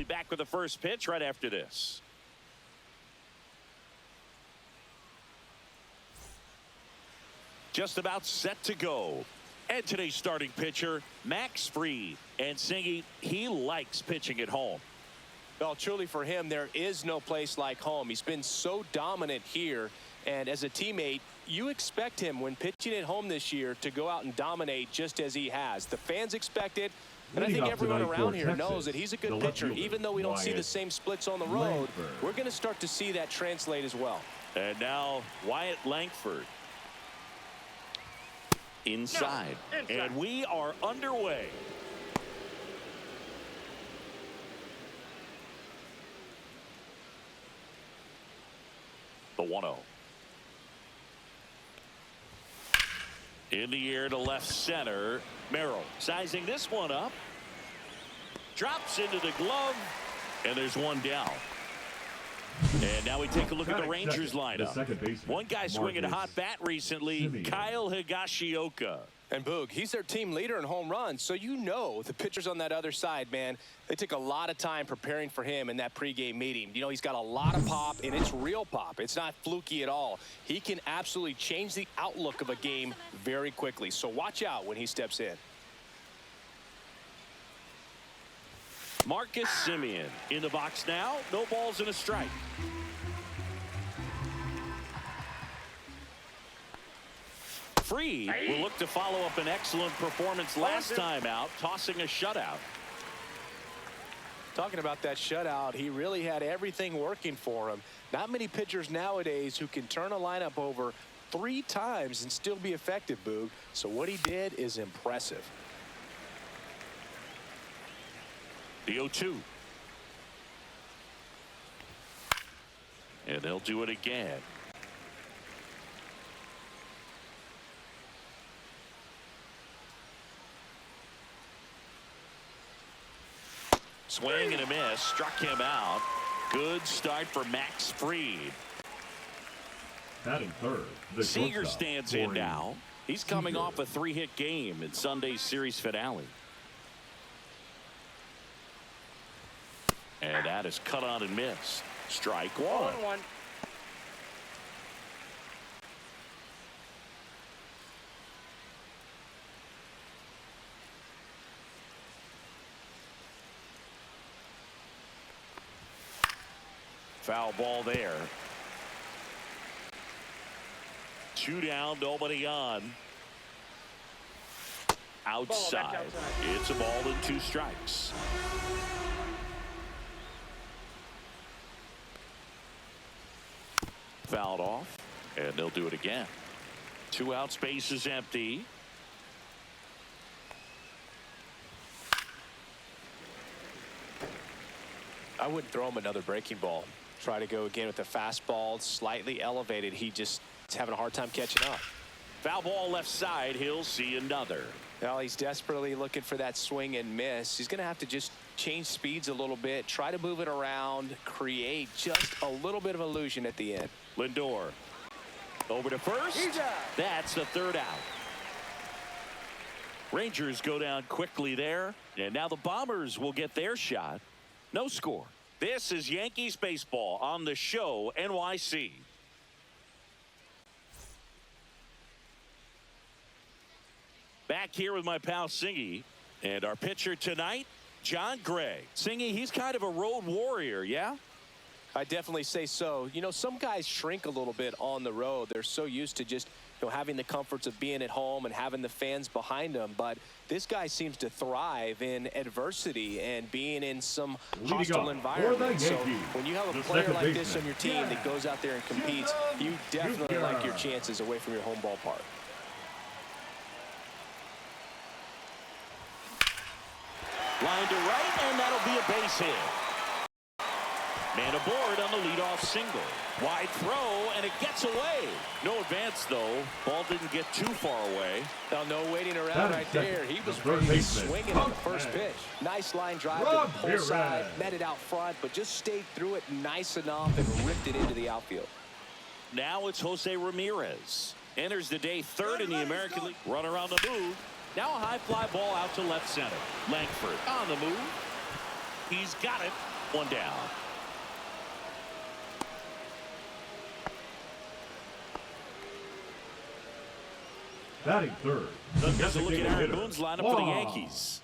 be back with the first pitch right after this. Just about set to go. And today's starting pitcher, Max Fried. And Singy, he likes pitching at home. Well, truly for him, there is no place like home. He's been so dominant here. And as a teammate, you expect him when pitching at home this year to go out and dominate just as he has. The fans expect it. And I think everyone around here knows that he's a good pitcher. Even though we don't see the same splits on the road, we're going to start to see that translate as well. And now Wyatt Langford. Inside. And we are underway. The 1-0. In the air to left center. Merrill sizing this one up. Drops into the glove. And there's one down. And now we take a look at the Rangers lineup. One guy swinging a hot bat recently, Kyle Higashioka. And Boog, he's their team leader in home runs, so you know the pitchers on that other side, man, they took a lot of time preparing for him in that pregame meeting. You know, he's got a lot of pop, and it's real pop. It's not fluky at all. He can absolutely change the outlook of a game very quickly, so watch out when he steps in. Marcus Semien in the box now. No balls and a strike. Fried will look to follow up an excellent performance last time out, tossing a shutout. Talking about that shutout, he really had everything working for him. Not many pitchers nowadays who can turn a lineup over 3 times and still be effective, Boog. So what he did is impressive. The 0-2. And they'll do it again. Swing and a miss. Struck him out. Good start for Max Fried. Batting third, Seager stands in now. He's coming off a 3-hit game in Sunday's series finale. And that is cut on and missed. Strike one. Foul ball there. 2 down, nobody on. Outside. It's a ball and 2 strikes. Fouled off, and they'll do it again. 2 out, space is empty. I wouldn't throw him another breaking ball. Try to go again with the fastball, slightly elevated. He just is having a hard time catching up. Foul ball left side. He'll see another. Well, he's desperately looking for that swing and miss. He's going to have to just change speeds a little bit, try to move it around, create just a little bit of illusion at the end. Lindor over to first. That's the 3rd out. Rangers go down quickly there, and now the Bombers will get their shot. No score. This is Yankees baseball on the show NYC. Back here with my pal Singy, and our pitcher tonight, John Gray. Singy, he's kind of a road warrior, yeah? I definitely say so. You know, some guys shrink a little bit on the road. They're so used to just, you know, having the comforts of being at home and having the fans behind them. But this guy seems to thrive in adversity and being in some hostile environment. So when you have a player like this on your team that goes out there and competes, you definitely like your chances away from your home ballpark. Line to right, and that'll be a base hit. Man aboard on the leadoff single. Wide throw, and it gets away. No advance, though. Ball didn't get too far away. Now, no waiting around right there. He was really swinging on the first pitch. Nice line drive to the pull side. Met it out front, but just stayed through it nice enough and ripped it into the outfield. Now it's Jose Ramirez. Enters the day 3rd in the American League. Runner on the move. Now a high fly ball out to left center. Langford on the move. He's got it. One down. Batting third. Let's look at Aaron Boone's lineup for the Yankees.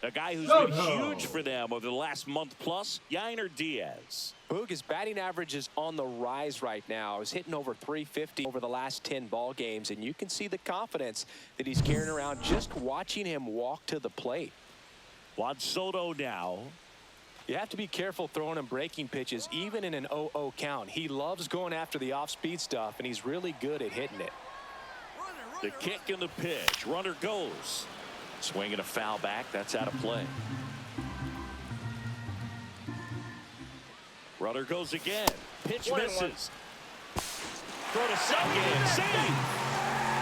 A guy who's been huge for them over the last month plus, Yainer Diaz. Boog, his batting average is on the rise right now. He's hitting over 350 over the last 10 ball games, and you can see the confidence that he's carrying around just watching him walk to the plate. Juan Soto now. You have to be careful throwing him breaking pitches, even in an 0-0 count. He loves going after the off-speed stuff, and he's really good at hitting it. The kick and the pitch. Runner goes. Swinging a foul back. That's out of play. Runner goes again. Pitch misses. Throw to second. Save.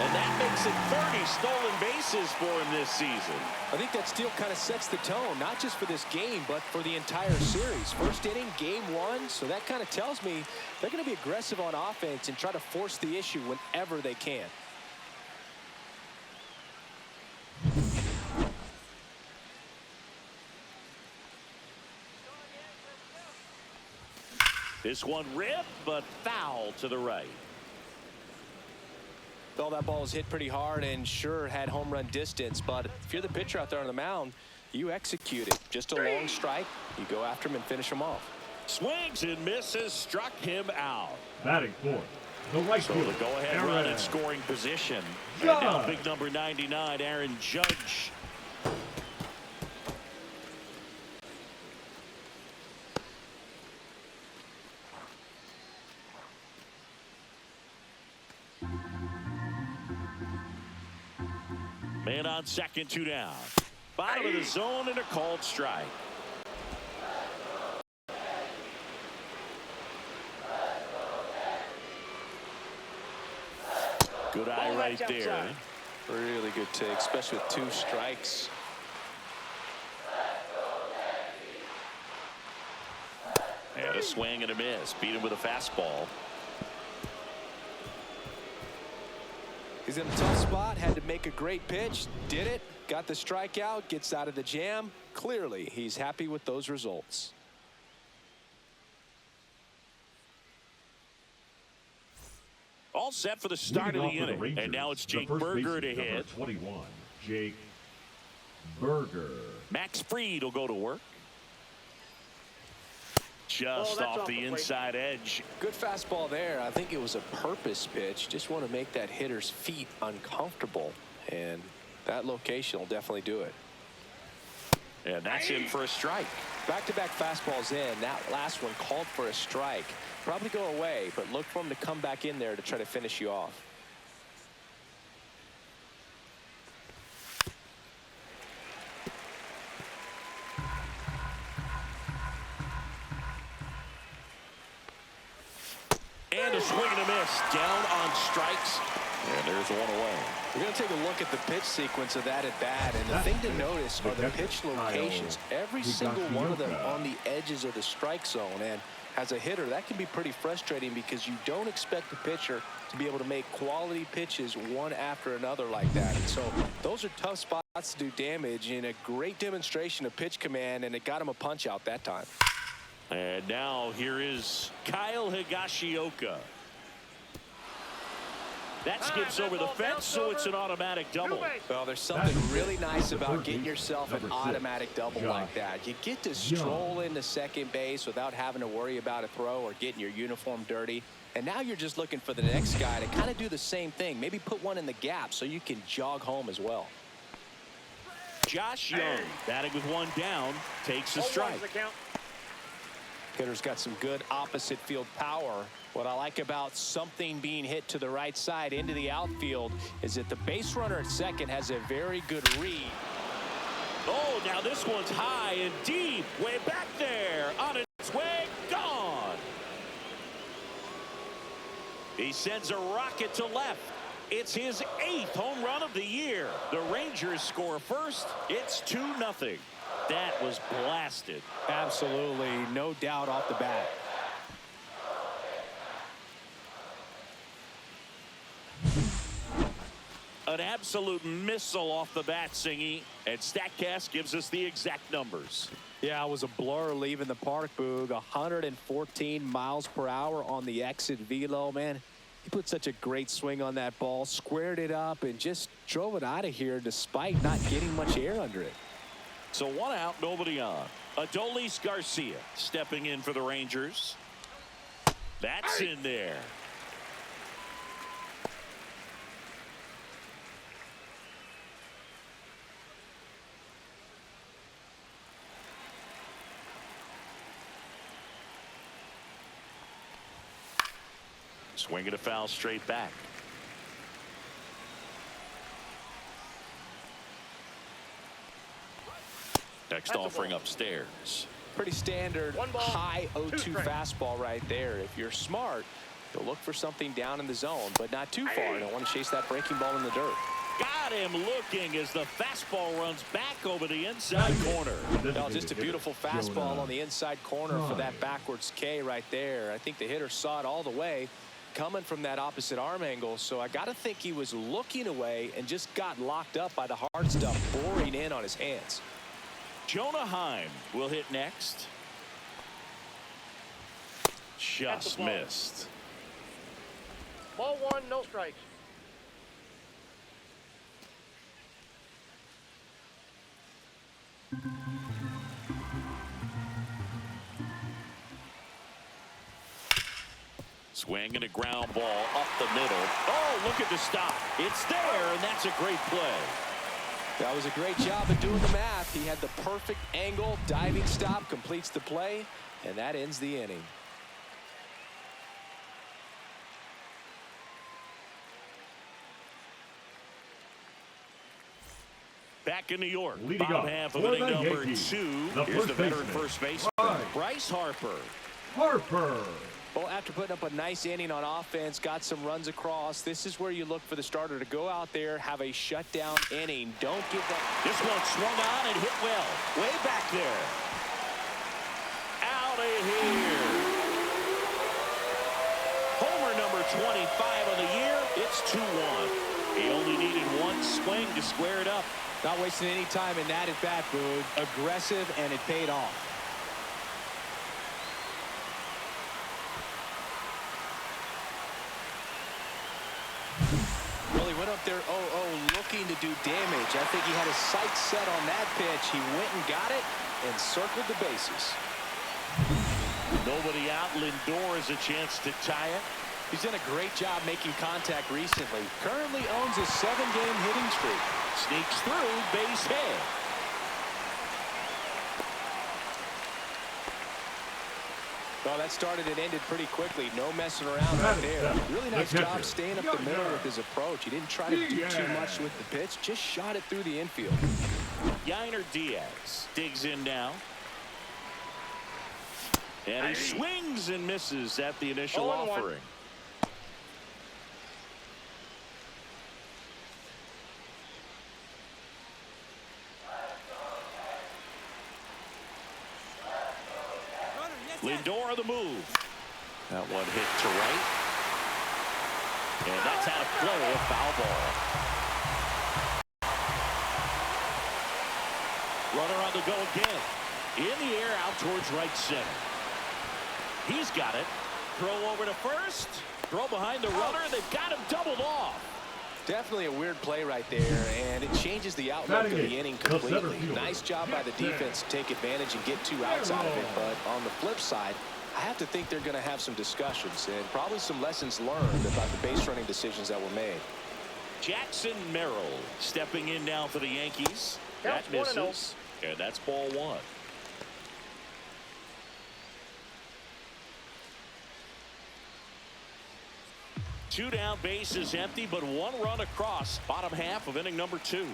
And that makes it 30 stolen bases for him this season. I think that steal kind of sets the tone, not just for this game, but for the entire series. First inning, game one. So that kind of tells me they're going to be aggressive on offense and try to force the issue whenever they can. This one ripped, but foul to the right. Well, that ball was hit pretty hard and sure had home run distance, but if you're the pitcher out there on the mound, you execute it. Just a long strike. You go after him and finish him off. Swings and misses, struck him out. Batting fourth. The right So fielder, the go-ahead run in scoring position. And now big number 99, Aaron Judge. Man on second, 2 down. Bottom of the zone and a called strike. Good eye right there. Really good take, especially with 2 strikes. And a swing and a miss. Beat him with a fastball. He's in a tough spot, had to make a great pitch, did it, got the strikeout, gets out of the jam. Clearly, he's happy with those results. All set for the start of the inning. Rangers, And now it's Jake first Berger to baseman, hit. number 21, Jake Berger. Max Fried will go to work. Just off the inside edge. Good fastball there. I think it was a purpose pitch. Just want to make that hitter's feet uncomfortable. And that location will definitely do it. And that's in for a strike. Back-to-back fastballs in. That last one called for a strike. Probably go away, but look for him to come back in there to try to finish you off. And a swing and a miss. Down on strikes. And there's one away. We're going to take a look at the pitch sequence of that at bat. And the thing to notice are the pitch locations. Every single one of them on the edges of the strike zone. And as a hitter, that can be pretty frustrating because you don't expect the pitcher to be able to make quality pitches one after another like that. And so those are tough spots to do damage, and a great demonstration of pitch command, and it got him a punch out that time. And now here is Kyle Higashioka. That skips over the fence, so it's an automatic double. Well, there's something really nice about getting yourself an automatic double like that. You get to stroll into second base without having to worry about a throw or getting your uniform dirty. And now you're just looking for the next guy to kind of do the same thing. Maybe put one in the gap so you can jog home as well. Josh Young, batting with one down, takes a strike. Hitter's got some good opposite field power. What I like about something being hit to the right side into the outfield is that the base runner at second has a very good read. Oh, now this one's high and deep, way back there, on its way, gone. He sends a rocket to left. It's his 8th home run of the year. The Rangers score first. It's 2-0. That was blasted. Absolutely, no doubt off the bat. An absolute missile off the bat, Singy, and StatCast gives us the exact numbers. Yeah, it was a blur leaving the park, Boog. 114 miles per hour on the exit velo, man. He put such a great swing on that ball, squared it up, and just drove it out of here despite not getting much air under it. So 1 out, nobody on. Adolis Garcia stepping in for the Rangers. That's in there. Swinging a foul straight back. Next offering upstairs. Pretty standard high 0-2 fastball right there. If you're smart, you'll look for something down in the zone, but not too far. You don't want to chase that breaking ball in the dirt. Got him looking as the fastball runs back over the inside corner. No, just a beautiful fastball on the inside corner for that backwards K right there. I think the hitter saw it all the way coming from that opposite arm angle, so I got to think he was looking away and just got locked up by the hard stuff boring in on his hands. Jonah Heim will hit next. Just missed. Ball 1, no strikes. Swing and a ground ball up the middle. Oh, look at the stop. It's there, and that's a great play. That was a great job of doing the math. He had the perfect angle, diving stop, completes the play, and that ends the inning. Back in New York, Leading bottom up half of for inning the number Yankees, 2. the Here's the first veteran baseman, first baseman, Bryce Harper. Harper. Well, after putting up a nice inning on offense, got some runs across, this is where you look for the starter to go out there, have a shutdown inning. Don't give that. This one swung on and hit well. Way back there. Out of here. Homer number 25 of the year. It's 2-1. He only needed one swing to square it up. Not wasting any time in that at bat, Boog. Aggressive, and it paid off. Really went up there 0-0 looking to do damage. I think he had his sights set on that pitch. He went and got it and circled the bases. Nobody out. Lindor has a chance to tie it. He's done a great job making contact recently. Currently owns a 7-game hitting streak. Sneaks through, base hit. Well, that started and ended pretty quickly. No messing around right there. Really nice job staying up the middle with his approach. He didn't try to do too much with the pitch. Just shot it through the infield. Yainer Diaz digs in now. And he swings and misses at the initial offering. Lindor the move. That one hit to right. And that's out of play, a foul ball. Runner on the go again. In the air out towards right center. He's got it. Throw over to first. Throw behind the runner. They've got him doubled off. Definitely a weird play right there, and it changes the outlook of the inning completely. Nice job by the defense to take advantage and get 2 outs out of it, but on the flip side, I have to think they're going to have some discussions and probably some lessons learned about the base running decisions that were made. Jackson Merrill stepping in now for the Yankees. That misses, and that's ball 1. Two down, bases empty, but 1 run across. Bottom half of inning number 2.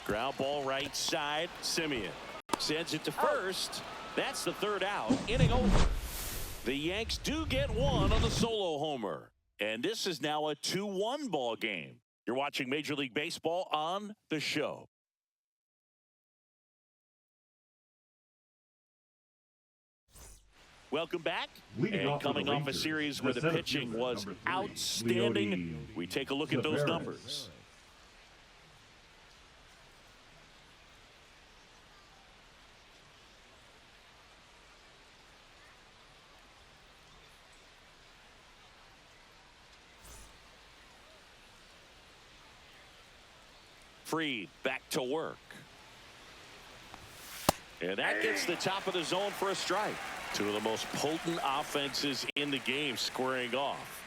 Ground ball right side. Simeon sends it to first. That's the 3rd out. Inning over. The Yanks do get 1 on the solo homer. And this is now a 2-1 ball game. You're watching Major League Baseball on The Show. Welcome back. Leading And off for the coming off a Rangers, series the where the center pitching fielder, was number 3, outstanding. Leody We take a look at those Taveras. numbers. Freed back to work. And that gets the top of the zone for a strike. Two of the most potent offenses in the game squaring off.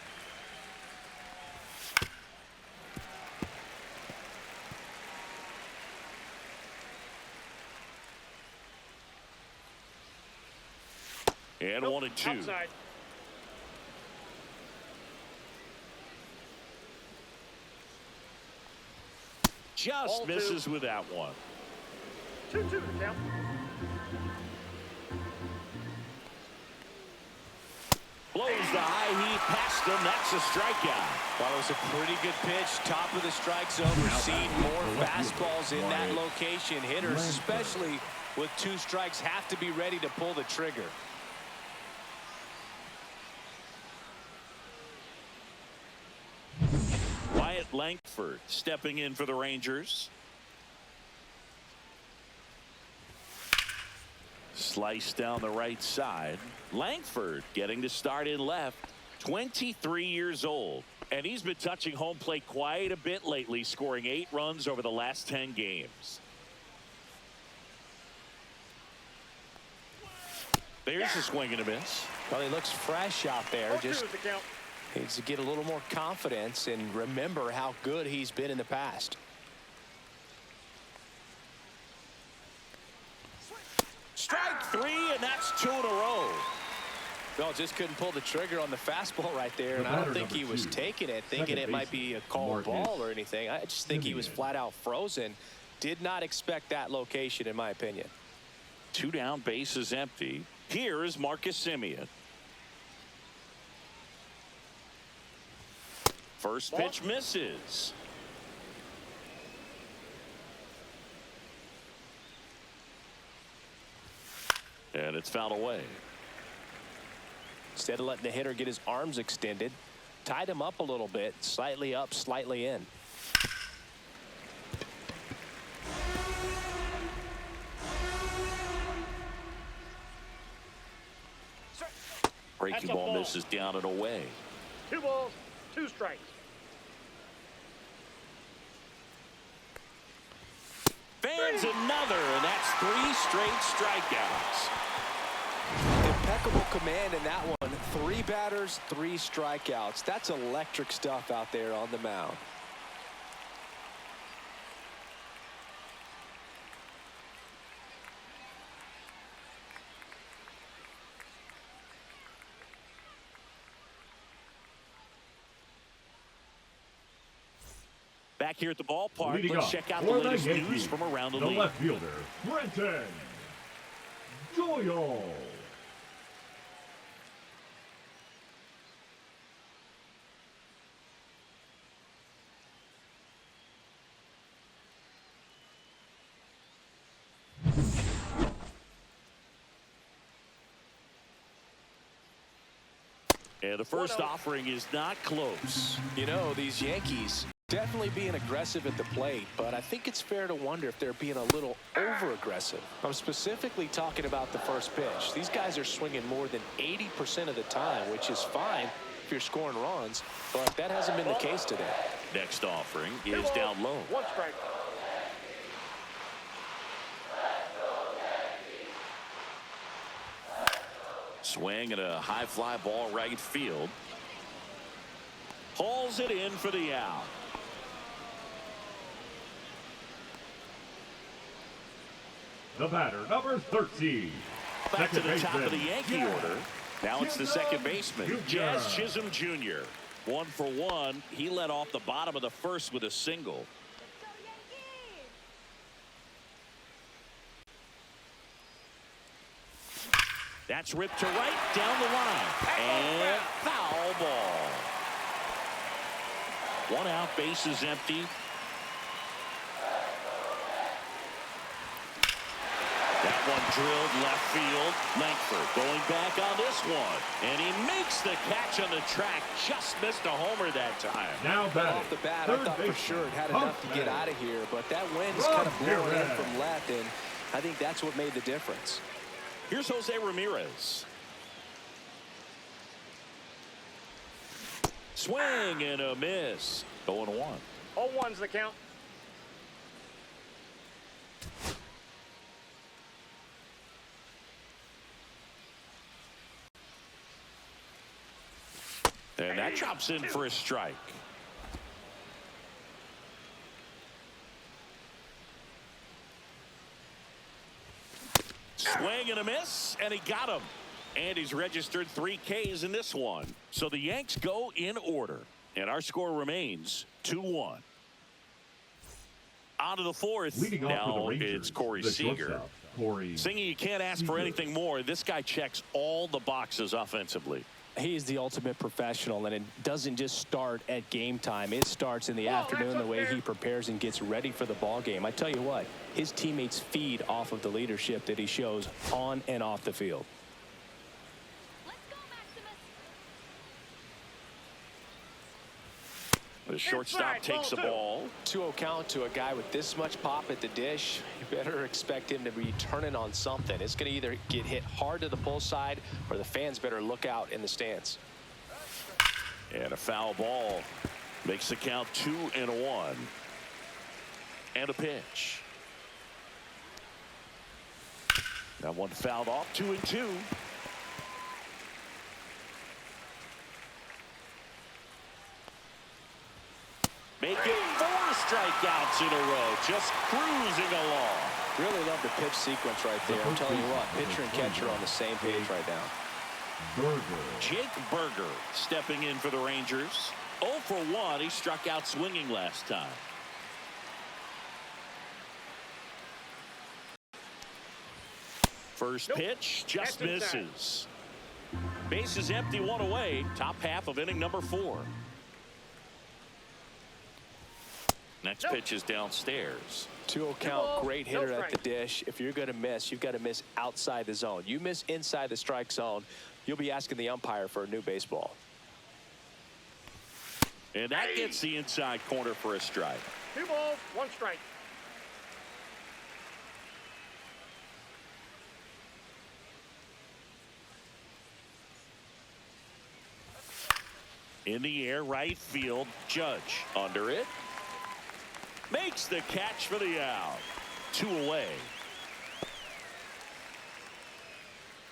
And 1-2. Outside. Just Ball misses 2. with that one. 2-2 the count. Blows the high heat past him. That's a strikeout. Well, it was a pretty good pitch. Top of the strike zone. We're seeing more fastballs in that location. Hitters, especially with 2 strikes, have to be ready to pull the trigger. Langford stepping in for the Rangers. Slice down the right side. Langford getting the start in left. 23 years old. And he's been touching home plate quite a bit lately, scoring 8 runs over the last 10 games. There's a swing and a miss. Well, he looks fresh out there. 0-2 Just the count. needs to get a little more confidence and remember how good he's been in the past. Strike 3, and that's 2 in a row. No, just couldn't pull the trigger on the fastball right there, and I don't think he was taking it, thinking it might be a called ball or anything. I just think he was flat out frozen. Did not expect that location, in my opinion. 2 down, bases empty. Here is Marcus Semien. First pitch misses. And it's fouled away. Instead of letting the hitter get his arms extended, tied him up a little bit, slightly up, slightly in. Breaking ball misses down and away. 2 balls, 2 strikes. Fans another, and that's 3 straight strikeouts. Impeccable command in that one. 3 batters, 3 strikeouts. That's electric stuff out there on the mound. Back here at the ballpark, Leading let's up check out the for latest Yankees, news from around the the league. left fielder, Brenton Doyle. And the first offering is not close. You know, these Yankees definitely being aggressive at the plate, but I think it's fair to wonder if they're being a little over-aggressive. I'm specifically talking about the first pitch. These guys are swinging more than 80% of the time, which is fine if you're scoring runs, but that hasn't been the case today. Next offering is down low. 1 strike. Swing and a high fly ball right field. Hauls it in for the out. The batter, number 13. Back to the Second top of the baseman, Yankee Jazz order. Now it's the second baseman, Jr. Jazz Chisholm Jr. 1 for 1. He led off the bottom of the first with a single. That's ripped to right down the line. And foul ball. 1 out, bases empty. That one drilled left field. Langford going back on this one. And he makes the catch on the track. Just missed a homer that time. Now batting. Off the bat, I thought for sure it had enough to get out of here, but that wind is kind of blowing in from left, and I think that's what made the difference. Here's Jose Ramirez. Swing and a miss. 0-1. 0-1's the count. And that drops in for a strike. Swing and a miss, and he got him. And he's registered 3 Ks in this one. So the Yanks go in order. And our score remains 2-1. On to the fourth. Leading off for the now Rangers, it's Corey the Seager. shortstop, Corey Singing, you can't ask for Seager. anything more. This guy checks all the boxes offensively. He's the ultimate professional, and it doesn't just start at game time. It starts in the afternoon, the way he prepares and gets ready for the ball game. I tell you what, his teammates feed off of the leadership that he shows on and off the field. The shortstop takes the ball. 2-0 count to a guy with this much pop at the dish. You better expect him to be turning on something. It's going to either get hit hard to the pull side, or the fans better look out in the stands. And a foul ball makes the count 2-1. And a pitch. That one fouled off. 2-2. Make it 4 strikeouts in a row. Just cruising along. Really love the pitch sequence right there. I'm telling you what, pitcher and catcher on the same page right now. Berger. Jake Berger stepping in for the Rangers. 0 for 1. He struck out swinging last time. First pitch just misses. Base is empty, 1 away. Top half of inning number 4. Next pitch is downstairs. 2-0 count, great hitter at the dish. If you're going to miss, you've got to miss outside the zone. You miss inside the strike zone, you'll be asking the umpire for a new baseball. And that gets the inside corner for a strike. 2 balls, 1 strike. In the air, right field. Judge under it. Makes the catch for the out. 2 away.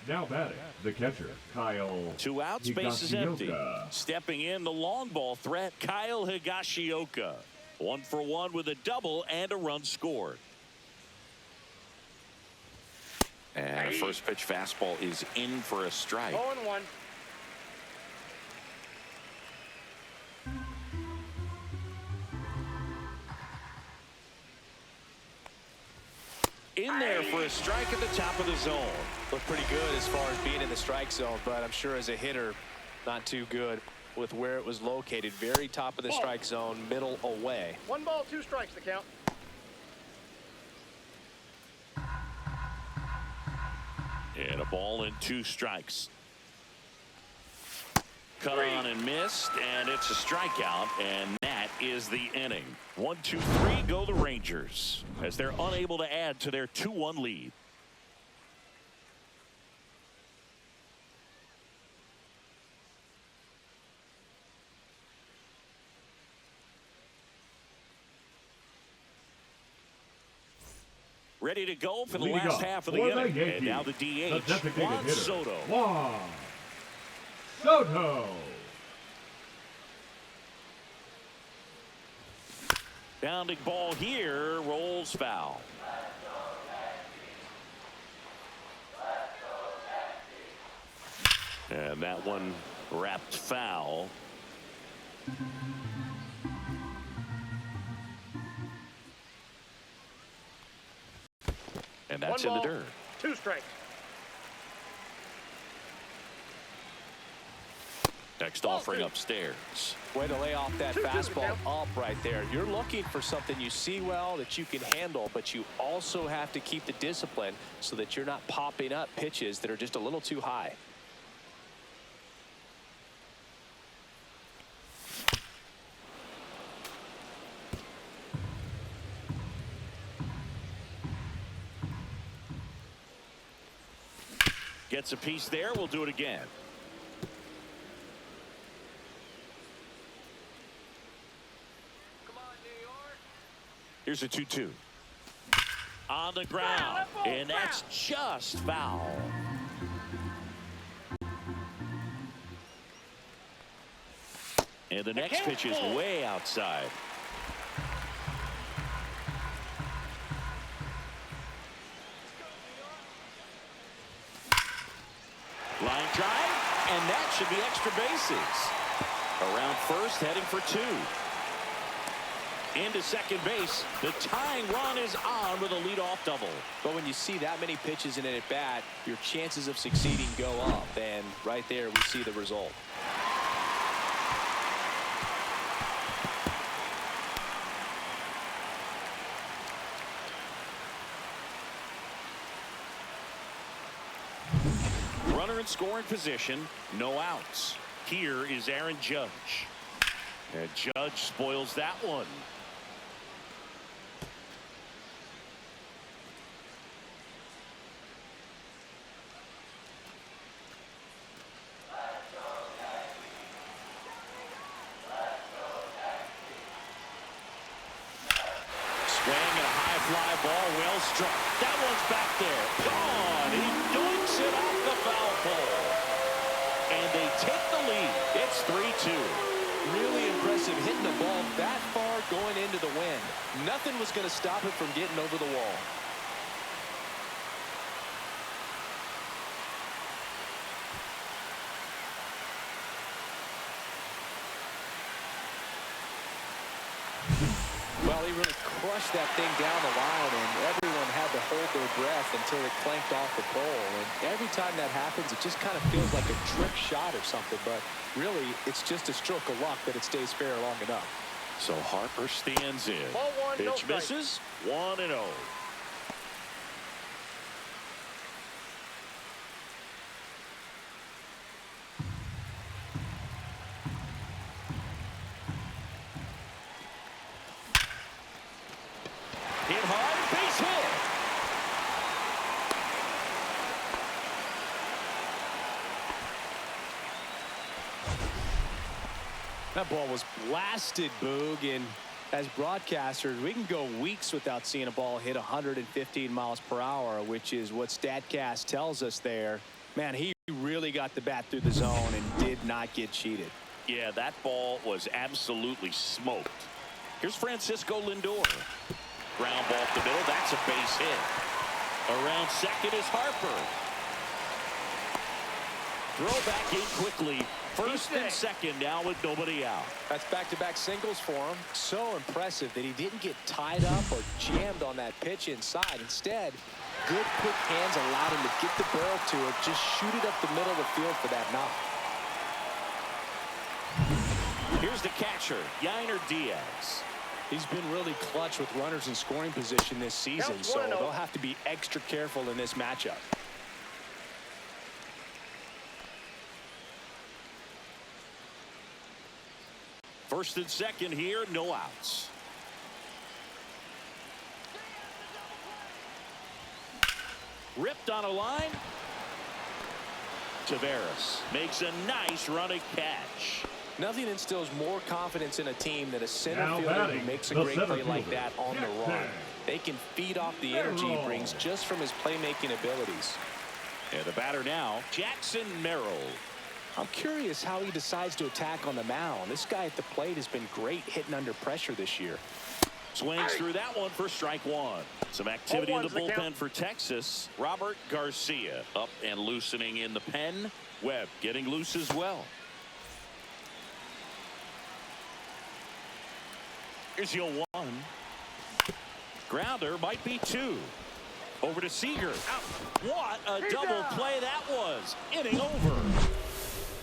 Now batting, the catcher, Kyle 2 outs, base is empty. Higashioka. Stepping in, the long ball threat, Kyle Higashioka. 1 for 1 with a double and a run scored. And a first pitch fastball is in for a strike. 0-1. In there for a strike at the top of the zone. Looked pretty good as far as being in the strike zone, but I'm sure as a hitter, not too good with where it was located. Very top of the strike zone, middle away. 1 ball, 2 strikes the count. And a ball and 2 strikes. Cut on and missed, and it's a strikeout, and that is the inning. 1, 2, 3 go the Rangers as they're unable to add to their 2-1 lead. Ready to go for the Leading last off half of the for inning. Yankees, And now the DH, designated Juan hitter, Soto. Juan Soto. Bounding ball here, rolls foul. And that one wrapped foul. And that's 1 in the ball, dirt. 2 strikes. Next offering upstairs. Way to lay off that 2-2 fastball count. up right there. You're looking for something you see well that you can handle, but you also have to keep the discipline so that you're not popping up pitches that are just a little too high. Gets a piece there. We'll do it again. Here's a 2-2. On the ground. And that's just foul. And the next pitch is way outside. Line drive, and that should be extra bases. Around first, heading for 2. Into second base. The tying run is on with a leadoff double. But when you see that many pitches in an at-bat, your chances of succeeding go up. And right there, we see the result. Runner in scoring position, no outs. Here is Aaron Judge. And Judge spoils that one. Swing and a high fly ball, well struck. That one's back there. Gone. He dunks it off the foul pole. And they take the lead. It's 3-2. Really impressive hitting the ball that far going into the wind. Nothing was going to stop it from getting over the wall. Well, he really crushed that thing down the line, and everyone had to hold their breath until it clanked off the pole. And every time that happens, it just kind of feels like a trick shot or something. But really, it's just a stroke of luck that it stays fair long enough. So Harper stands in. Ball one, no Pitch strike. misses. 1-0. Hit hard, base hit. That ball was blasted, Boog, and as broadcasters, we can go weeks without seeing a ball hit 115 miles per hour, which is what StatCast tells us there. Man, he really got the bat through the zone and did not get cheated. Yeah, that ball was absolutely smoked. Here's Francisco Lindor. Ground ball up the middle. That's a base hit. Around second is Harper. Throw back in quickly. First and second now with nobody out. That's back-to-back singles for him. So impressive that he didn't get tied up or jammed on that pitch inside. Instead, good quick hands allowed him to get the barrel to it, just shoot it up the middle of the field for that knock. Here's the catcher, Yainer Diaz. He's been really clutch with runners in scoring position this season, Counts so 1-0. they'll have to be extra careful in this matchup. First and second here, no outs. Ripped on a line. Taveras makes a nice running catch. Nothing instills more confidence in a team than a center Now fielder batting, who makes a the great center play like fielder, that on the run. Jackson. They can feed off the energy he brings just from his playmaking abilities. And the batter now, Jackson Merrill. I'm curious how he decides to attack on the mound. This guy at the plate has been great hitting under pressure this year. Swings through that one for strike one. Some activity in the 0-1's the bullpen count. for Texas. Robert Garcia up and loosening in the pen. Webb getting loose as well. Here's your 1. Grounder might be 2. Over to Seager. What a double play that was. Inning over.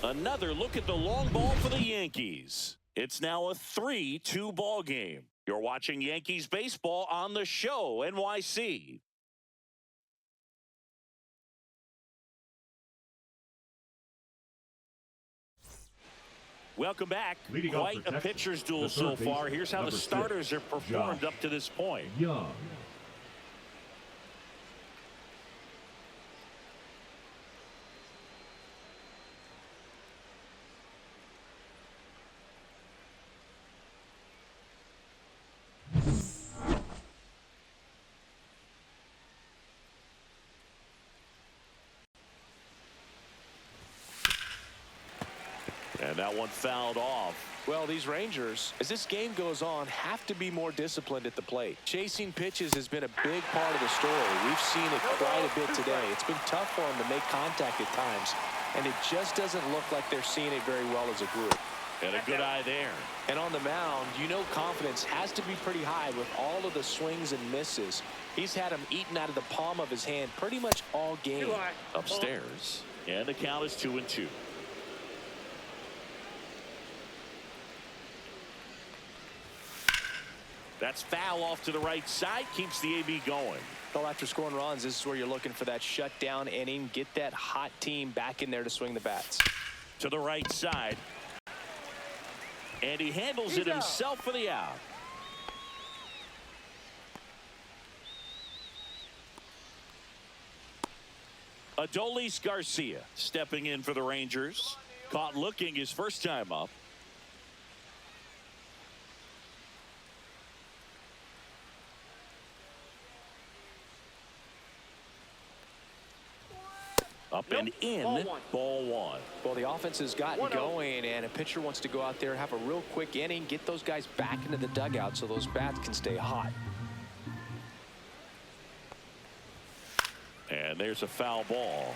Another look at the long ball for the Yankees. It's now a 3-2 ball game. You're watching Yankees baseball on the show, NYC. Welcome back. Leading Quite a pitcher's duel so far. Here's how the starters are performed up to this point. Young. And that one fouled off. Well, these Rangers, as this game goes on, have to be more disciplined at the plate. Chasing pitches has been a big part of the story. We've seen it quite a bit today. It's been tough for them to make contact at times, and it just doesn't look like they're seeing it very well as a group. And a good eye there. And on the mound, you know confidence has to be pretty high with all of the swings and misses. He's had them eaten out of the palm of his hand pretty much all game. Upstairs. And the count is 2-2. That's foul off to the right side. Keeps the AB going. Well, after scoring runs, this is where you're looking for that shutdown inning. Get that hot team back in there to swing the bats. To the right side. And he handles it himself for the out. Adolis Garcia stepping in for the Rangers. Caught looking his first time up. Up and in, ball one. Well, the offense has gotten going, and a pitcher wants to go out there, have a real quick inning, get those guys back into the dugout so those bats can stay hot. And there's a foul ball.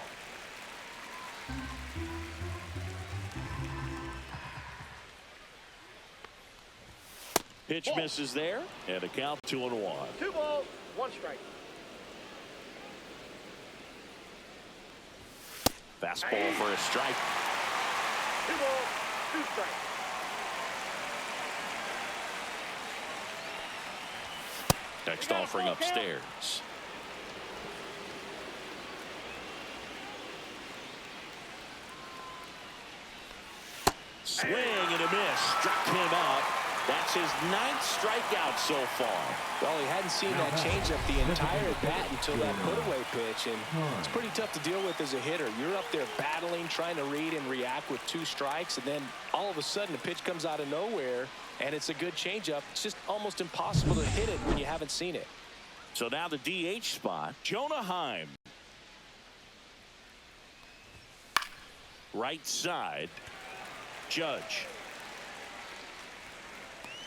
Pitch misses there, and a count 2-1. 2 balls, 1 strike. Fastball for a strike. 2 balls, 2 strikes. Next offering upstairs. Swing and a miss. Struck him out. That's his 9th strikeout so far. Well, he hadn't seen that changeup the entire at bat until that put-away pitch, and it's pretty tough to deal with as a hitter. You're up there battling, trying to read and react with 2 strikes, and then all of a sudden the pitch comes out of nowhere, and it's a good changeup. It's just almost impossible to hit it when you haven't seen it. So now the DH spot, Jonah Heim. Right side, Judge.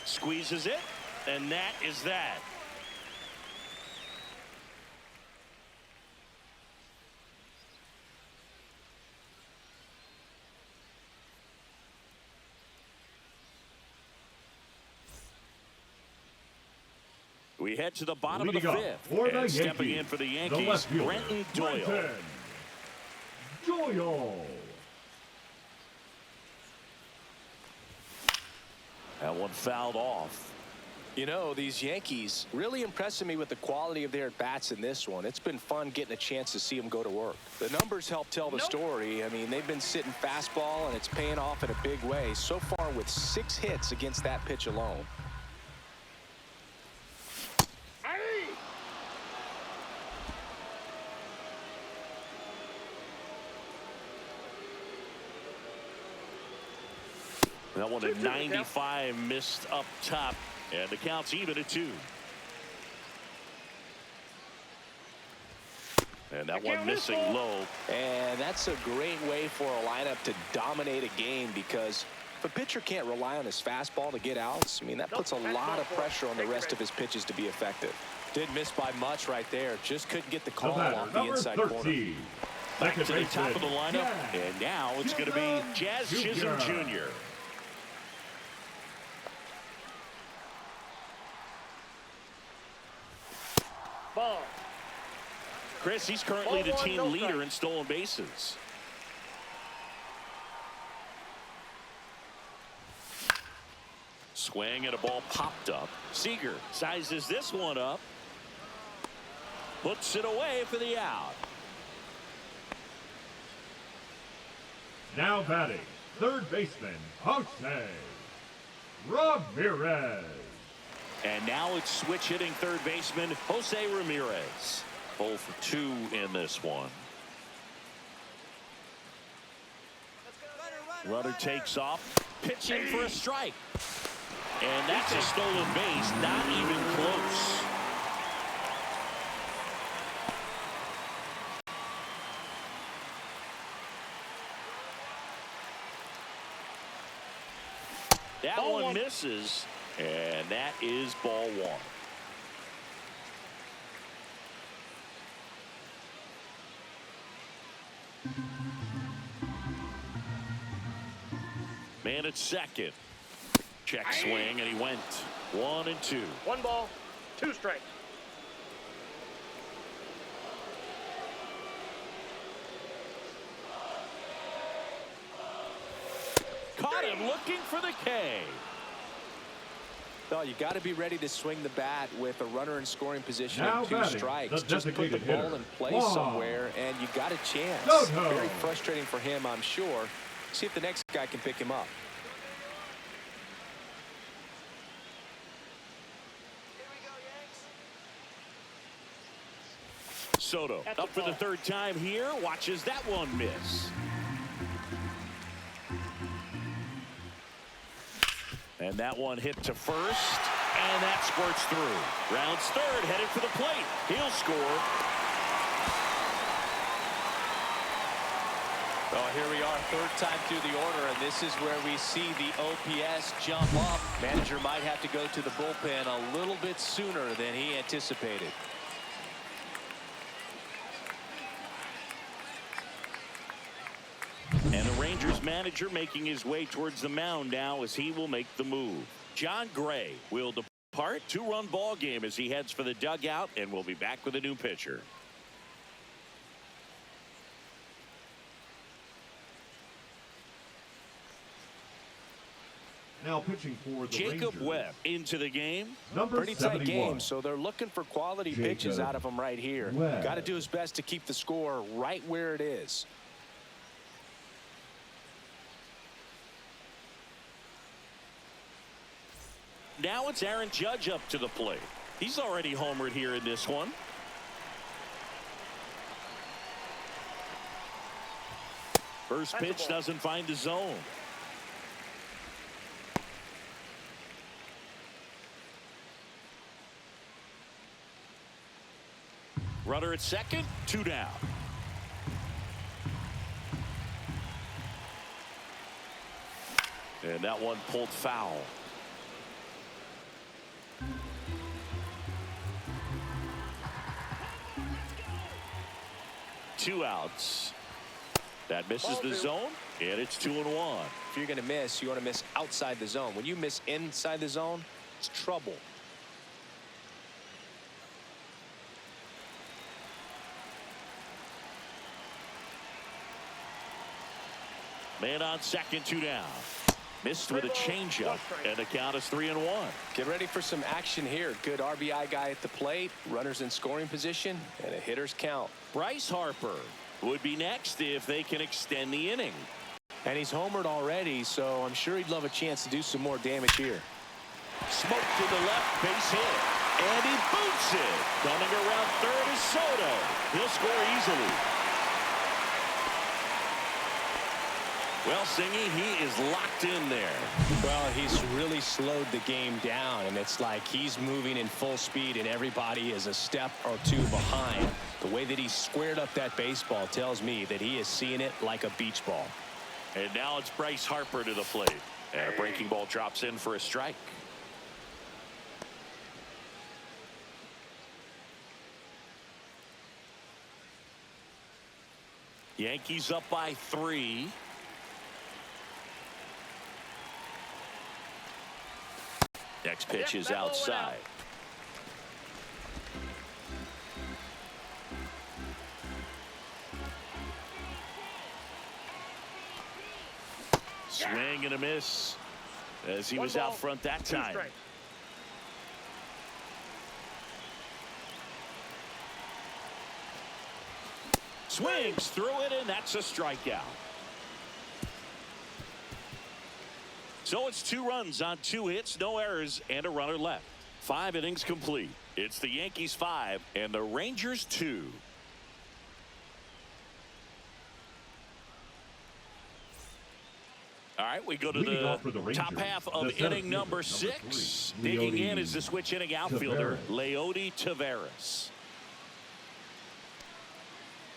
Squeezes it, and that is that. We head to the bottom of the 5th, and stepping in for the Yankees, Brenton Doyle. That one fouled off. You know, these Yankees really impressing me with the quality of their bats in this one. It's been fun getting a chance to see them go to work. The numbers help tell the story. I mean, they've been sitting fastball, and it's paying off in a big way. So far with 6 hits against that pitch alone. That one at 95 missed up top, and the count's even at 2. And that one missing low. And that's a great way for a lineup to dominate a game, because if a pitcher can't rely on his fastball to get outs, I mean, that puts a lot of pressure on the rest of his pitches to be effective. Did miss by much right there. Just couldn't get the call off the inside corner. Back to the top of the lineup, and now it's going to be Jazz Chisholm Jr. Ball. Chris, he's currently the team leader in stolen bases. swing and a ball popped up. Seager sizes this one up. Puts it away for the out. Now batting, third baseman, Jose Ramirez. And now it's switch hitting third baseman Jose Ramirez. 0 for 2 in this one. Runner takes off, pitching for a strike. And that's a stolen base, not even close. That one misses, and that is ball 1. Man at second. Check swing, and he went 1 and 2. 1 ball, 2 strikes. Caught him looking for the K. No, you got to be ready to swing the bat with a runner in scoring position Now and 2 batting, strikes. the Just put the designated ball hitter, in play Juan somewhere, and you got a chance. Soto. Very frustrating for him, I'm sure. See if the next guy can pick him up. Soto up for the 3rd time here. Watches that one miss. And that one hit to first. And that squirts through. Rounds third, headed for the plate. He'll score. Oh, here we are, 3rd time through the order, and this is where we see the OPS jump up. Manager might have to go to the bullpen a little bit sooner than he anticipated. And the Rangers manager making his way towards the mound now as he will make the move. John Gray will depart. 2-run ball game as he heads for the dugout, and we'll be back with a new pitcher. Now pitching for the Jacob Rangers, Webb into the game. number Pretty tight 71. game, so they're looking for quality pitches Jacob out of him right here. Webb. Got to do his best to keep the score right where it is. Now it's Aaron Judge up to the plate. He's already homered here in this one. First pitch doesn't find the zone. Runner at second, 2 down. And that one pulled foul. Two outs. That misses the zone, and it's 2-1. If you're going to miss, you want to miss outside the zone. When you miss inside the zone, it's trouble. Man on second, 2 down. Missed with a changeup, and the count is 3-1. Get ready for some action here. Good RBI guy at the plate, runners in scoring position, and a hitter's count. Bryce Harper would be next if they can extend the inning. And he's homered already, so I'm sure he'd love a chance to do some more damage here. Smoke to the left, base hit. And he boots it. Coming around third is Soto. He'll score easily. Well, Singy, he is locked in there. Well, he's really slowed the game down, and it's like he's moving in full speed, and everybody is a step or 2 behind. The way that he squared up that baseball tells me that he is seeing it like a beach ball. And now it's Bryce Harper to the plate. And a breaking ball drops in for a strike. Yankees up by 3. Next pitch is outside. Swing and a miss. as he One was out ball, front that two time. strikes. Swings through it, and that's a strikeout. So it's 2 runs on 2 hits, no errors, and a runner left. 5 innings complete. It's the Yankees 5 and the Rangers 2. All right, we go to Leading off for the the top Rangers, half of the center inning fielder, number number 6. 3, Digging in Leody is the switch inning outfielder, Leody Taveras.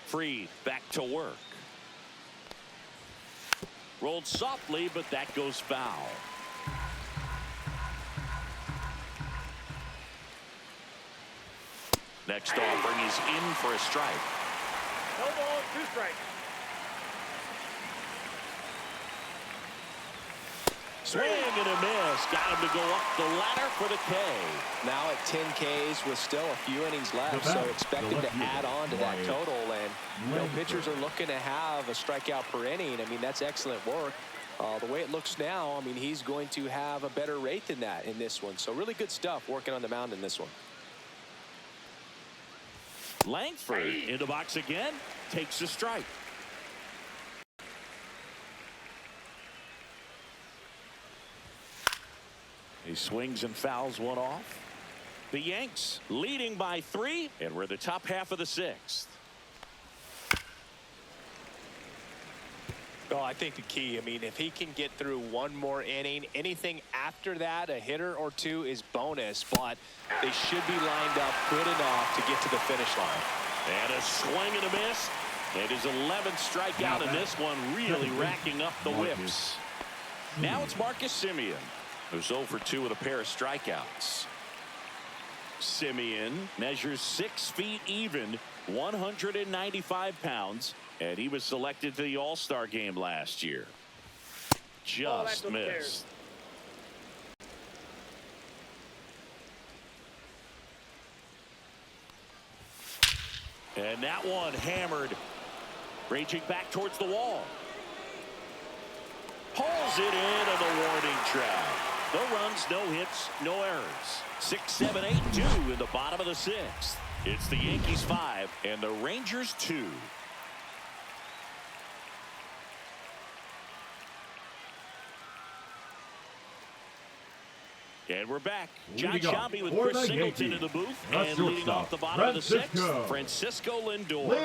Freed back to work. Rolled softly, but that goes foul. Next offering is in for a strike. No ball, 2 strikes. Swing and a miss. Got him to go up the ladder for the K. Now at 10 Ks with still a few innings left, so expect him to add on to that total. And you know, pitchers are looking to have a strikeout per inning. I mean, that's excellent work. The way it looks now, I mean, he's going to have a better rate than that in this one. So really good stuff working on the mound in this one. Langford in the box again, takes a strike. He swings and fouls one off. The Yanks leading by 3, and we're the top half of the 6th. Well, I think the key, I mean, if he can get through one more inning, anything after that, a hitter or 2 is bonus, but they should be lined up good enough to get to the finish line. And a swing and a miss. It is 11th strikeout in this one, really racking up the whips. Now it's Marcus Semien, who's 0 for 2 with a pair of strikeouts. Semien measures 6 feet even, 195 pounds, and he was selected to the All-Star game last year. Just missed. And that one hammered, raging back towards the wall. Pulls it in on the warning track. No runs, no hits, no errors. 6, 7, 8, 2 in the bottom of the 6th. It's the Yankees 5 and the Rangers 2. And we're back. John Sciambi with Chris Singleton in the booth. And leading off the bottom of the 6th, Francisco Lindor.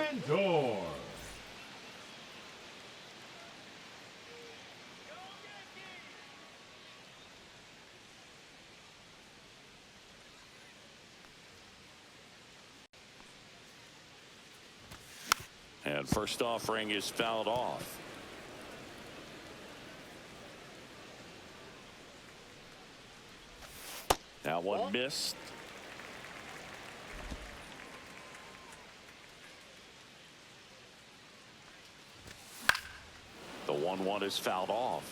And first offering is fouled off. That one missed. The 1-1 is fouled off.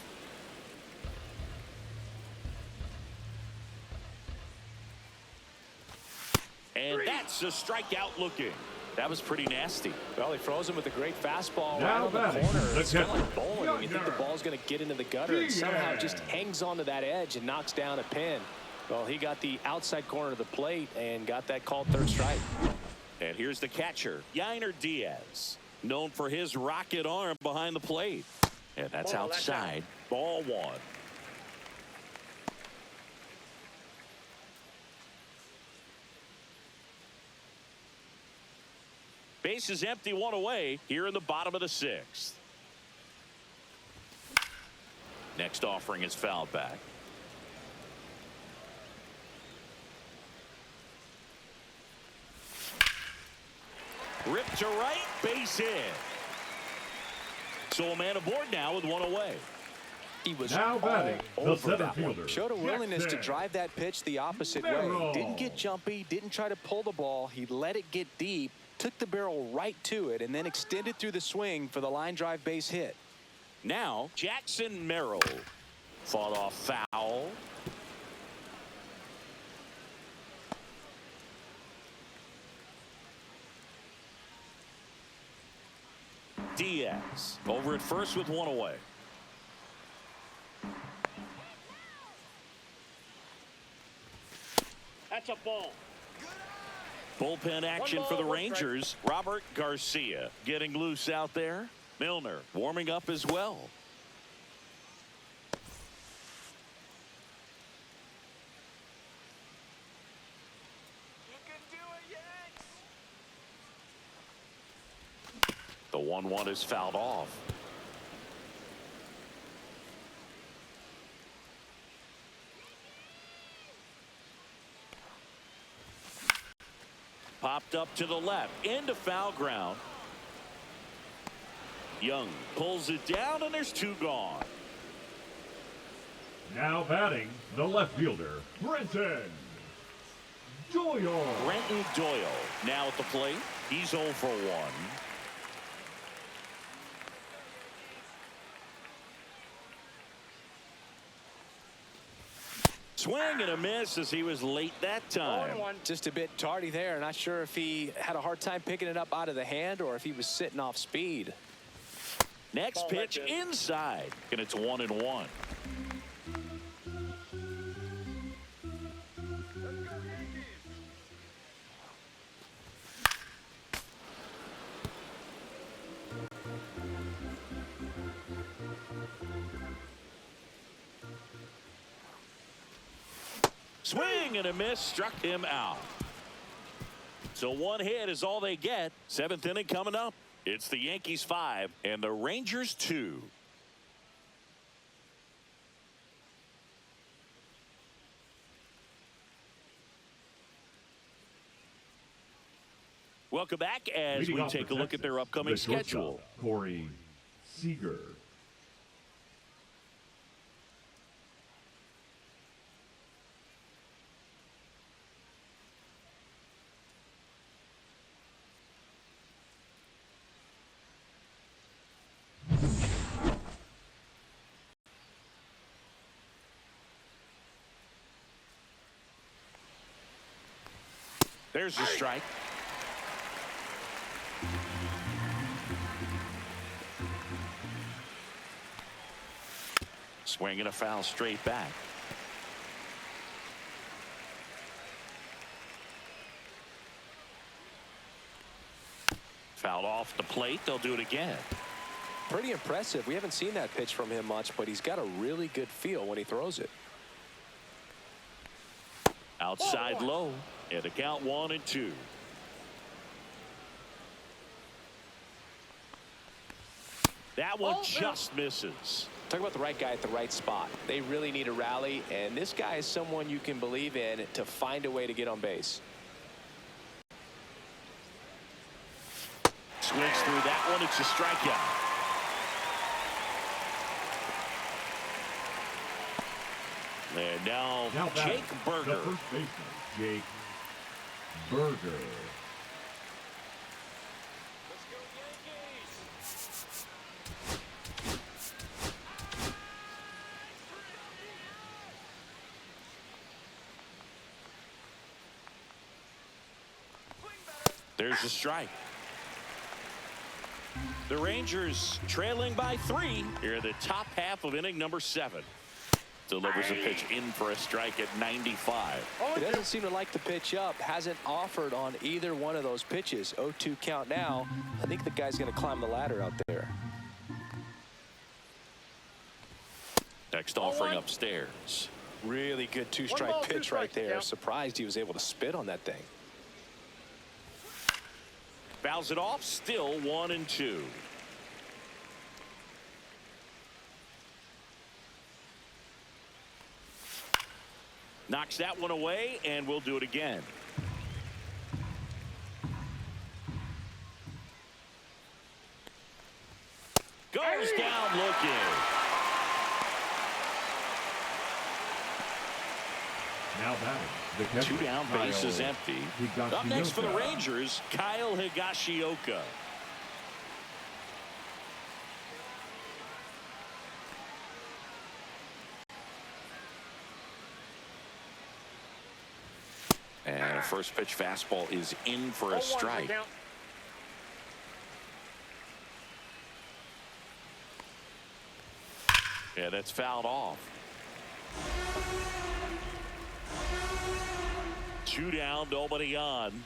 And that's a strikeout looking. That was pretty nasty. Well, he froze him with a great fastball right Now on the batting, corner. the It's kind of catcher, like bowling when you think the ball's going to get into the gutter and somehow just hangs onto that edge and knocks down a pin. Well, he got the outside corner of the plate and got that called 3rd strike. And here's the catcher, Yainer Diaz, known for his rocket arm behind the plate. And that's outside. Ball 1. Base is empty, 1 away here in the bottom of the 6th. Next offering is fouled back. Ripped to right, base hit. So a man aboard now with 1 away. He was now batting, all the over center that one. fielder. Showed a willingness to drive that pitch the opposite way. Didn't get jumpy, didn't try to pull the ball. He let it get deep, took the barrel right to it, and then extended through the swing for the line drive base hit. Now Jackson Merrill fought off foul. Diaz over at first with 1 away. That's a ball. Bullpen action for the Rangers. Robert Garcia getting loose out there. Milner warming up as well. The 1-1 is fouled off. Popped up to the left into foul ground. Young pulls it down, and there's two gone. Now batting, the left fielder, Brenton Doyle. Brenton Doyle now at the plate. He's 0 for 1. Swing and a miss as he was late that time. Just a bit tardy there. Not sure if he had a hard time picking it up out of the hand or if he was sitting off speed. Next pitch inside, and it's 1-1. Swing and a miss, struck him out. So one hit is all they get. 7th inning coming up. It's the Yankees 5 and the Rangers 2. Welcome back as we take a look at their upcoming schedule. Corey Seager. There's the strike. Swinging a foul straight back. Fouled off the plate. They'll do it again. Pretty impressive. We haven't seen that pitch from him much, but he's got a really good feel when he throws it. Outside low, and the count 1-2. That one just misses. Talk about the right guy at the right spot. They really need a rally, and this guy is someone you can believe in to find a way to get on base. Swings through that one. It's a strikeout. And now Jake Burger. The first baseman, Jake Burger. Let's go Yankees. There's a strike. The Rangers trailing by 3 here in the top half of inning number 7. Delivers a pitch in for a strike at 95. He doesn't seem to like the pitch up. Hasn't offered on either one of those pitches. 0-2 count now. I think the guy's going to climb the ladder out there. Next offering upstairs. Really good two-strike pitch right there. Surprised he was able to spit on that thing. Fouls it off. Still 1-2. Knocks that one away, and we'll do it again. Goes down looking. Now batting, the catcher, 2 down, base is empty. Up next for the Higashioka. Rangers, Kyle Higashioka. And a first pitch fastball is in for a strike. Yeah, that's fouled off. 2 down, nobody on.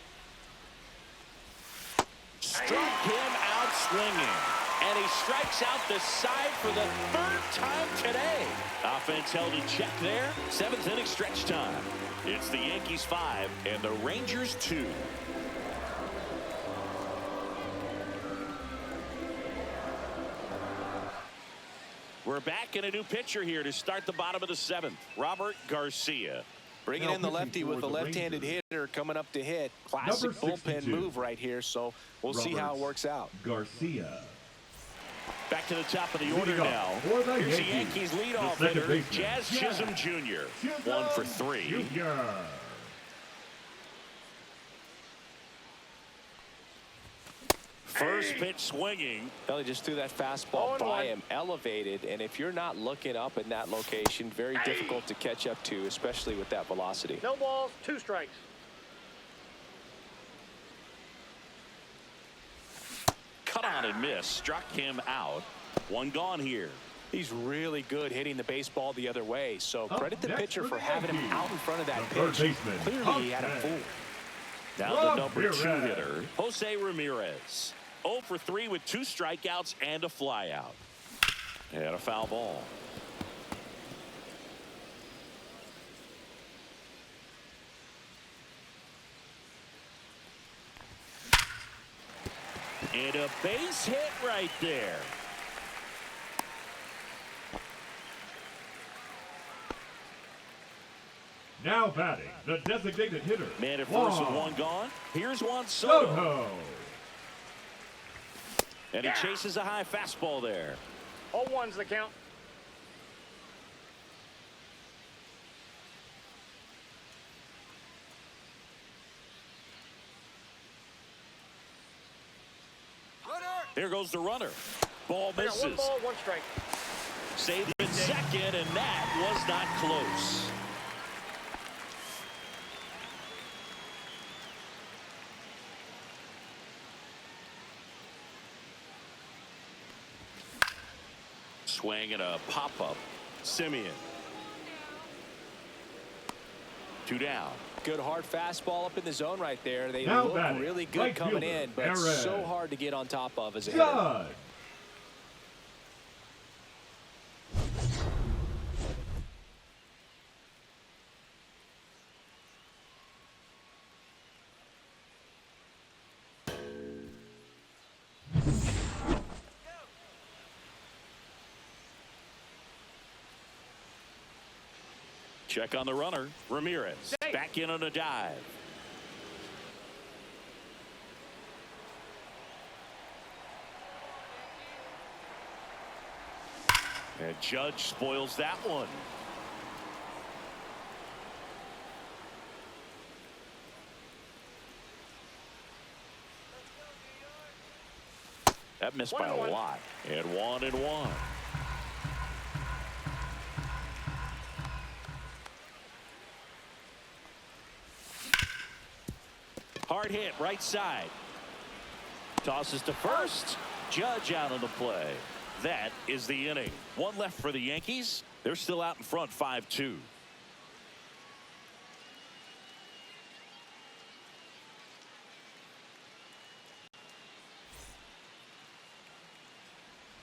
Struck him out swinging. And he strikes out the side for the 3rd time today. Offense held in check there. 7th inning stretch time. It's the Yankees 5 and the Rangers 2. We're back in a new pitcher here to start the bottom of the 7th. Robert Garcia. Bringing in the lefty with a left-handed hitter coming up to hit. Classic bullpen move right here, so we'll see how it works out. Garcia. Back to the top of the order now. Here's the Yankees leadoff hitter, Jazz Chisholm Jr. 1 for 3. First pitch swinging. Well, he just threw that fastball by him, elevated, and if you're not looking up in that location, very difficult to catch up to, especially with that velocity. No balls, 2 strikes. Cut on and miss. Struck him out. 1 gone here. He's really good hitting the baseball the other way, so credit the pitcher for having him out in front of that pitch. Clearly, he had him fooled. Now the number 2 hitter, Jose Ramirez. 0 for 3 with 2 strikeouts and a flyout. And a foul ball. And a base hit right there. Now batting, the designated hitter. Man at first with 1 gone. Here's Juan Soto. And he chases a high fastball there. 0-1's the count. There goes the runner. Ball misses. 1 ball, 1 strike. Saved in second, and that was not close. Swing and a pop-up. Simeon. 2 down. Good hard fastball up in the zone right there. They Now look batting, really good right coming fielder, in, but Perez. so hard to get on top of as a hitter. Check on the runner. Ramirez back in on a dive. And Judge spoils that one. That missed by a lot. And 1-1. Hard hit right side. Tosses to first. Judge out on the play. That is the inning. 1 left for the Yankees. They're still out in front 5-2.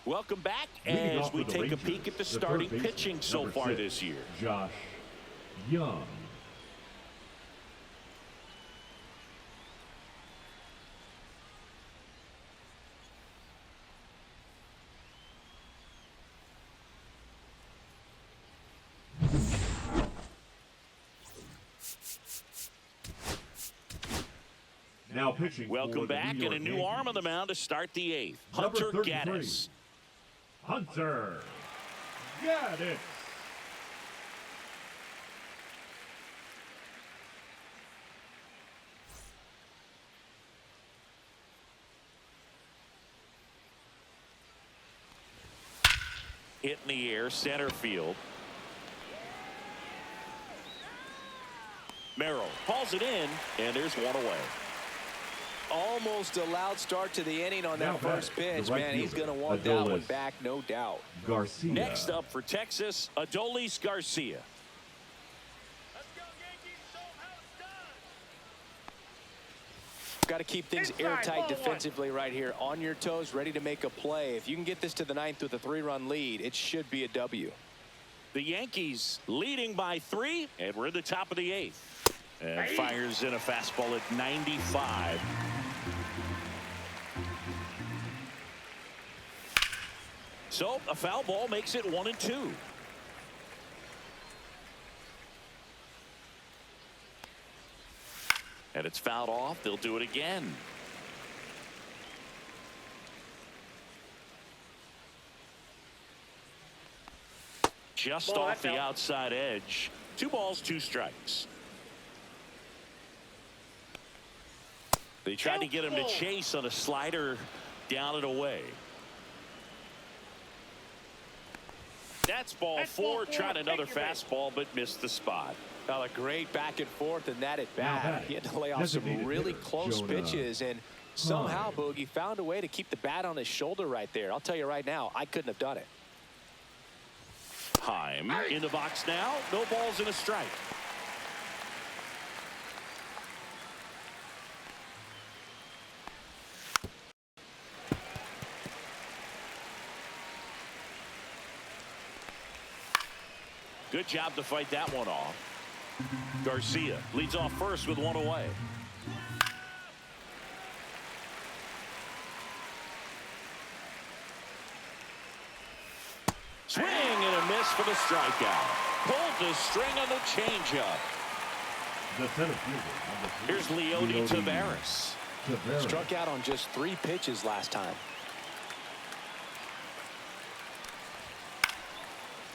Welcome back as we take a peek at the starting pitching so far this year. Josh Young. Now pitching. Welcome back, and a new arm on the mound to start the 8th. Hunter Gaddis. Hunter Gaddis. Hit in the air, center field. Merrill hauls it in, and there's 1 away. Almost a loud start to the inning on that first pitch. Right Man, he's fielder, going to want Adolis that one back, no doubt. Garcia. Next up for Texas, Adolis Garcia. Let's go, Yankees. Show 'em how it's done. got to keep things airtight defensively right here. On your toes, ready to make a play. If you can get this to the ninth with a 3-run lead, it should be a W. The Yankees leading by 3, and we're in the top of the 8th. And fires in a fastball at 95. So a foul ball makes it 1-2. And it's fouled off. They'll do it again. Just off the outside edge. 2 balls, 2 strikes. They tried to get him to chase on a slider down and away. That's ball 4. Tried another fastball but missed the spot. Well, a great back and forth, and that at bat. He had to lay off some really close pitches, and somehow Boogie found a way to keep the bat on his shoulder right there. I'll tell you right now, I couldn't have done it. Heim in the box now. No balls and a strike. Good job to fight that one off. Garcia leads off first with 1 away. Swing and a miss for the strikeout. Pulled the string on the changeup. The center fielder. Here's Leody Taveras. Struck out on just 3 pitches last time.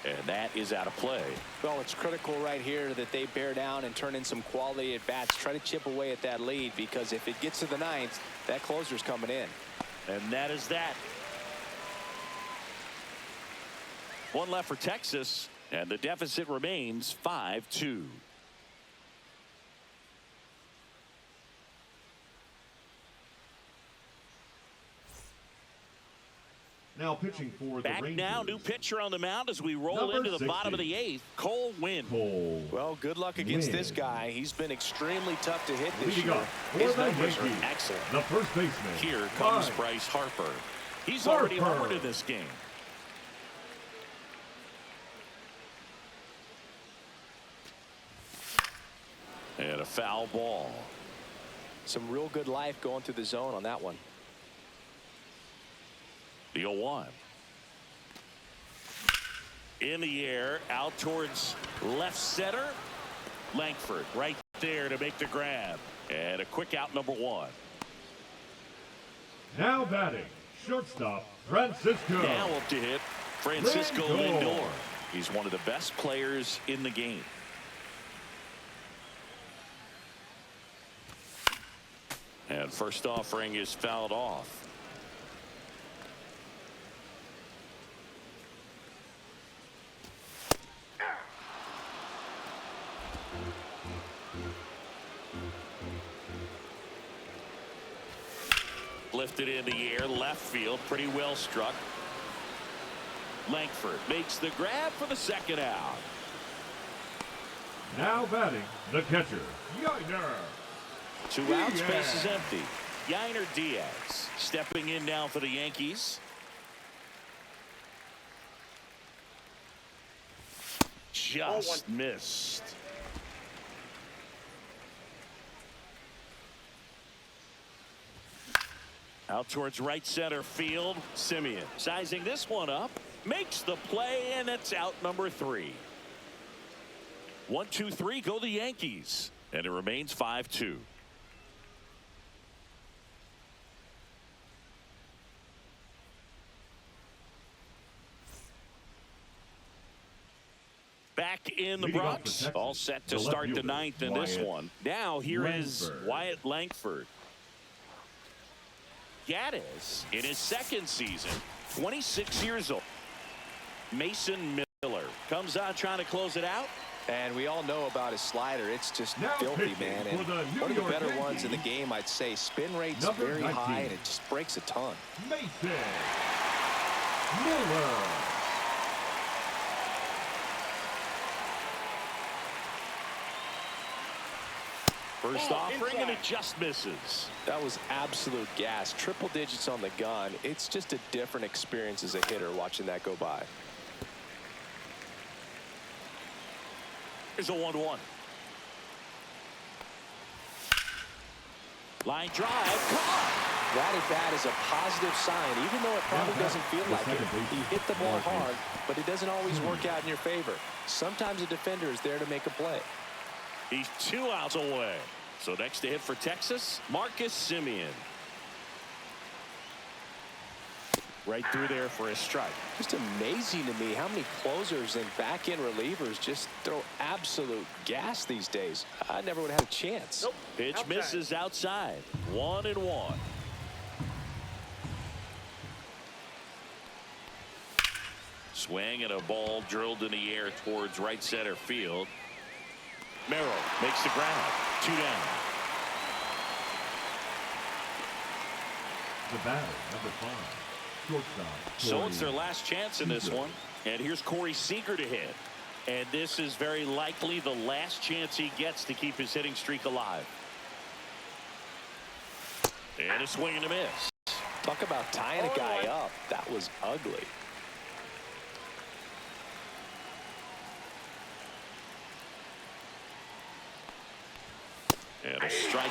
And that is out of play. Well, it's critical right here that they bear down and turn in some quality at bats. Try to chip away at that lead, because if it gets to the 9th, that closer's coming in. And that is that. 1 left for Texas, and the deficit remains 5-2. Now pitching for the Back Rangers. now, new pitcher on the mound as we roll into the bottom of the 8th. Cole Winn. Well, good luck against this guy. He's been extremely tough to hit this year. For His the numbers are Yankees, excellent. the first baseman. Here comes Bryce Harper. He's already homered in this game. And a foul ball. Some real good life going through the zone on that one. The 0-1. In the air, out towards left center. Langford right there to make the grab. And a quick out, number 1. Now batting, shortstop, Francisco. Now up to hit, Francisco Lindor. He's one of the best players in the game. And first offering is fouled off. Lifted in the air, left field, pretty well struck. Langford makes the grab for the second out. Now batting, the catcher, Yainer. 2 outs, base is empty. Yainer Diaz stepping in now for the Yankees. Just missed. Out towards right center field. Simeon sizing this one up. Makes the play, and it's out number 3. 1-2-3 go the Yankees. And it remains 5-2. Back in the Bronx, all set to start the 9th in this one. Now here is Wyatt Langford. Gaddis in his 2nd season, 26 years old. Mason Miller comes out trying to close it out. And we all know about his slider. It's just Now filthy, man. And one of the better Yankees, ones in the game, I'd say. Spin rate's very 19. high, and it just breaks a ton. Mason Miller. First offering, and it just misses. That was absolute gas. Triple digits on the gun. It's just a different experience as a hitter watching that go by. Here's a 1-1. Line drive, caught. That at bat is a positive sign, even though it probably doesn't feel like it. He hit the ball hard, but it doesn't always work out in your favor. Sometimes a defender is there to make a play. He's 2 outs away. So next to hit for Texas, Marcus Semien. Right through there for a strike. Just amazing to me how many closers and back-end relievers just throw absolute gas these days. I never would have had a chance. Nope. Pitch Outside. misses outside. 1-1. Swing and a ball drilled in the air towards right center field. Merrill makes the grab. 2 down. The batter, number 5. Shortstop. So it's their last chance in this one. And here's Corey Seager to hit. And this is very likely the last chance he gets to keep his hitting streak alive. And a swing and a miss. Talk about tying a guy up. That was ugly. And a strike.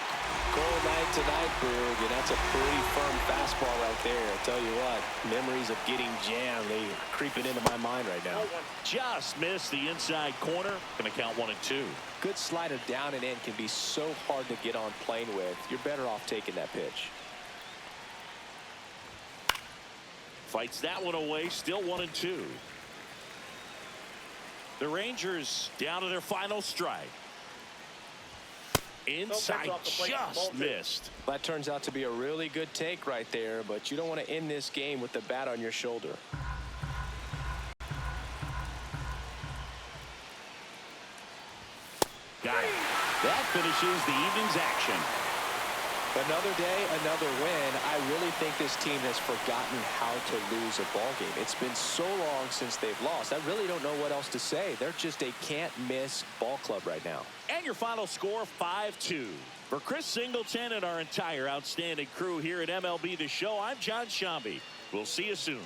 Cold night tonight, Boog, and that's a pretty firm fastball right there. I'll tell you what, memories of getting jammed, they are creeping into my mind right now. Just missed the inside corner. Going to count 1-2. Good slider down and in can be so hard to get on plane with. You're better off taking that pitch. Fights that one away. Still 1-2. The Rangers down to their final strike. Inside, just missed. That turns out to be a really good take right there, but you don't want to end this game with the bat on your shoulder. Got it. That finishes the evening's action. Another day, another win. I really think this team has forgotten how to lose a ball game. It's been so long since they've lost. I really don't know what else to say. They're just a can't-miss ball club right now. And your final score, 5-2. For Chris Singleton and our entire outstanding crew here at MLB The Show, I'm John Shambi. We'll see you soon.